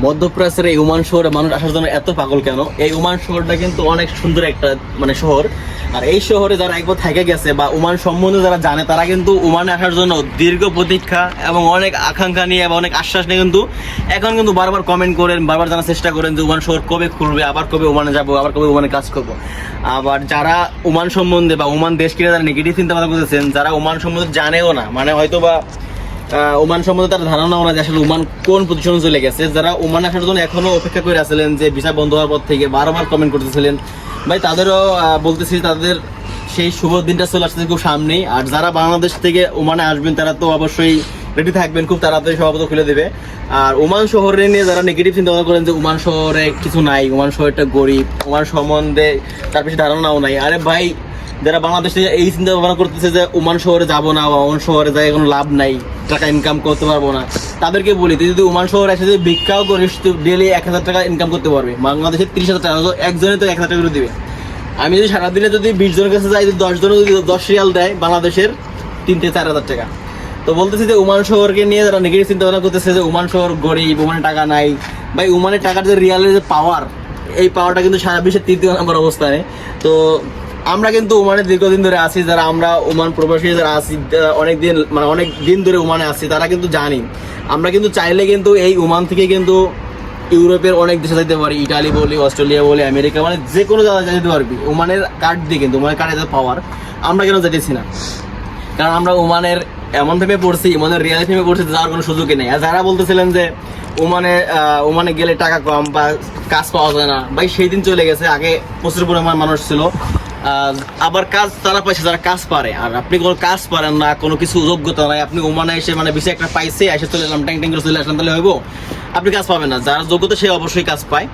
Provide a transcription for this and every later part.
মধ্যপ্রাচ্যের এই ওমান শহরে মানুষ আসার জন্য এত পাগল কেন? এই ওমান শহরটা কিন্তু অনেক সুন্দর একটা শহর। আর এই শহরে যারা একবার থেকে গেছে বা ওমান সম্বন্ধে যারা জানে, তারা কিন্তু ওমানে আসার জন্য দীর্ঘ প্রতীক্ষা এবং অনেক আকাঙ্ক্ষা নিয়ে এবং অনেক আশ্বাস নিয়ে কিন্তু এখন কিন্তু বারবার কমেন্ট করেন, বারবার জানার চেষ্টা করেন যে ওমান শহর কবে খুলবে, আবার কবে ওমানে যাবো, আবার কবে ওমানে কাজ করবো। আবার যারা ওমান সম্বন্ধে বা ওমান দেশকে যারা নেগেটিভ চিন্তা ভাবনা করতেছেন, যারা ওমান সম্বন্ধে জানেও না, হয়তো বা ওমান সম্বন্ধে তার ধারণাও না যে আসলে ওমান কোন পজিশনে চলে গেছে, যারা ওমান আসার জন্য এখনো অপেক্ষা করে আসছিলেন, যে ভিসা বন্ধ হওয়ার পর থেকে বারবার কমেন্ট করতেছিলেন, ভাই তাদেরও বলতেছি তাদের সেই শুভ দিনটা চলে আসছে খুব সামনেই। আর যারা বাংলাদেশ থেকে ওমানে আসবেন তারা তো অবশ্যই রেডি থাকবেন, খুব তাড়াতাড়ি সভাপতি খুলে দেবে। আর ওমান শহরে নিয়ে যারা নেগেটিভ চিন্তা ভাবনা করেন যে ওমান শহরে কিছু নাই, ওমান শহরটা গরিব, ওমান সম্বন্ধে তার বেশি ধারণাও নাই, আরে ভাই যারা বাংলাদেশ থেকে এই চিন্তা ভাবনা করতেছে যে ওমান শহরে যাবো না বা ওমান শহরে যাই কোনো লাভ নাই, টাকা ইনকাম করতে পারবো না, তাদেরকে বলি তুই যদি ওমান শহরে এসে যদি ভিক্ষাও করিস, তুই ডেলি 1,000 টাকা ইনকাম করতে পারবে। বাংলাদেশের 30,000 টাকা, একজনে তো 1,000 টাকা করে দিবে। আমি যদি সারাদিনে যদি 20 জনের কাছে যাই, 10 জনে যদি 10 রিয়াল দেয়, বাংলাদেশের 3 থেকে 4,000 টাকা। তো বলতেছি যে ওমান শহরকে নিয়ে যারা নেগেটিভ চিন্তা ভাবনা করতেছে যে ওমান শহর গরিব, ওমানে টাকা নাই, ভাই ওমানের টাকার যে রিয়ালের যে পাওয়ার, এই পাওয়ারটা কিন্তু সারা বিশ্বের 3 নম্বর অবস্থানে। তো আমরা কিন্তু ওমানে দীর্ঘদিন ধরে আছি, যারা আমরা ওমান প্রবাসী যারা আছি, অনেক দিন ধরে ওমানে আছি, তারা কিন্তু জানি আমরা কিন্তু চাইলে কিন্তু এই ওমান থেকে কিন্তু ইউরোপের অনেক দেশে যেতে পারি, ইটালি বলি, অস্ট্রেলিয়া বলি, আমেরিকা, যে কোনো জায়গায় যেতে পারবি ওমানের কার্ড দিয়ে। কিন্তু ওমানের কার্ডে পাওয়ার আমরা কেন যেতেছি না? কারণ আমরা ওমানের এমন ভেবে পড়ছি, ওমানের রিয়াল ভেবে পড়ছি, যাওয়ার কোনো সুযোগই নেই। আর যারা বলতেছিলেন যে ওমানে গেলে টাকা কম বা কাজ পাওয়া যায় না, ভাই সেই দিন চলে গেছে। আগে প্রচুর পরিমাণ মানুষ ছিল, আবার কাজ তারা পাইছে যারা কাজ পারে। আর আপনি কোনো কাজ পারেন না, কোনো কিছু যোগ্যতা নাই, আপনি ওমানে এসে বেশি একটা পাইছে এসে চলে এলাম, ট্যাং করে চলে আসলাম, তাহলে হইব? আপনি কাজ পাবেন না। যারা যোগ্যতা সে অবশ্যই কাজ পায়।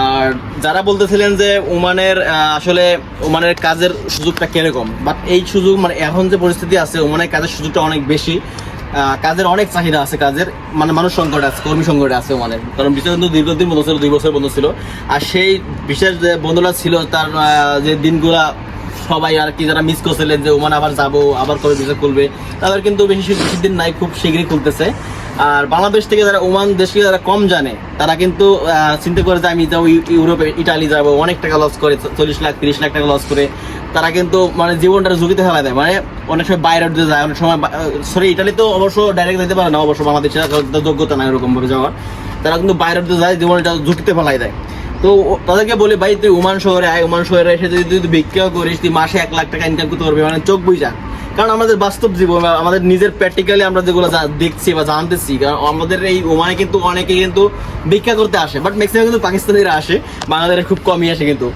আর যারা বলতেছিলেন যে আসলে ওমানের কাজের সুযোগটা কিরকম, বাট এই সুযোগ এখন যে পরিস্থিতি আছে, ওমানের কাজের সুযোগটা অনেক বেশি, কাজের অনেক চাহিদা আছে, কাজের মানুষ সংকট আছে, কর্মী সংকট আছে ওমানের। কারণ বিষয় কিন্তু দীর্ঘদিন বন্ধ ছিল, 2 বছর বন্ধ ছিল। আর সেই বিশেষ যে বন্ধুরা ছিল, তার যে দিনগুলা সবাই আর কি যারা মিস করছিলেন যে ওমান আবার যাবো, আবার কবে ভিসা খুলবে, তাদের কিন্তু বেশি দিন নাই, খুব শীঘ্রই খুলতেছে। আর বাংলাদেশ থেকে যারা ওমান দেশকে যারা কম জানে, তারা কিন্তু চিন্তা করে যে আমি যাবো ইউরোপে, ইটালি যাবো, অনেক টাকা লস করে, 40 লাখ 30 লাখ টাকা লস করে তারা কিন্তু জীবনটা ঝুঁকিতে ফেলা দেয়। অনেক সময় বাইরে উঠতে যায়, অনেক সময় ইটালি তো অবশ্য ডাইরেক্ট যেতে পারে না, অবশ্য বাংলাদেশে যোগ্যতা নাই এরকম ভাবে যাওয়ার, তারা কিন্তু বাইরে উঠতে যায়, জীবনটা ঝুঁকিতে ফেলাই দেয়। তো তাদেরকে বলি, ভাই তুই ওমান শহরে আয়, ওমান শহরে এসে যদি তুই ভিক্ষাও করিস, তুই মাসে 1 লাখ টাকা ইনকাম করতে পারবি, চোখ বুঝা। কারণ আমাদের বাস্তব জীবন, আমাদের নিজের প্র্যাকটিক্যালি আমরা যেগুলো দেখছি বা জানতেছি, কারণ আমাদের এই ওমানে কিন্তু অনেকে কিন্তু ভিক্ষা করতে আসে, বাট ম্যাক্সিমাম কিন্তু পাকিস্তানিরা আসে, বাংলাদেশে খুব কমই আসে। কিন্তু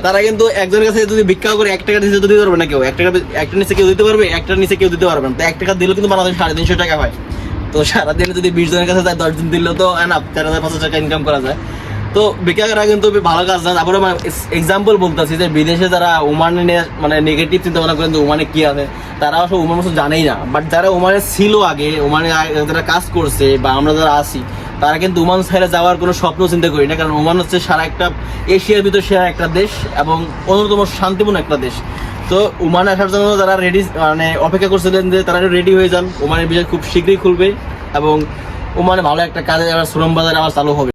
তারা কিন্তু একজনের কাছে যদি ভিক্ষা করে 1 টাকা নিচে দিতে পারবে না কেউ, 1 টাকা একটা নিচে কেউ দিতে পারবে, 1টার নিচে কেউ দিতে পারবে না। তো 1 টাকা দিলেও কিন্তু বাংলাদেশ 350 টাকা হয়। তো সারাদিনে যদি 20 জনের কাছে যায়, 10 দিন দিলেও তো 4,500 টাকা ইনকাম করা যায়। তো ভিক্ষা করা কিন্তু ভালো কাজ না। তারপরে এক্সাম্পল বলতেছি যে বিদেশে যারা ওমানে নেগেটিভ চিন্তা ভাবনা করেন যে ওমানে কি আছে, তারা অবশ্য ওমান জানেই না। বাট যারা ওমানে ছিল আগে, ওমানে যারা কাজ করছে বা আমরা যারা আছি, তারা কিন্তু ওমান সাইডে যাওয়ার কোনো স্বপ্ন চিন্তা করি না। কারণ ওমান হচ্ছে সারা একটা এশিয়ার ভিতর সেরা একটা দেশ এবং অন্যতম শান্তিপূর্ণ একটা দেশ। তো ওমানে আসার জন্য যারা রেডি অপেক্ষা করছিলেন, যে তারা রেডি হয়ে যান, ওমানের বিষয় খুব শীঘ্রই খুলবে এবং ওমানে ভালো একটা কাজে আবার শ্রম বাজার আবার চালু হবে।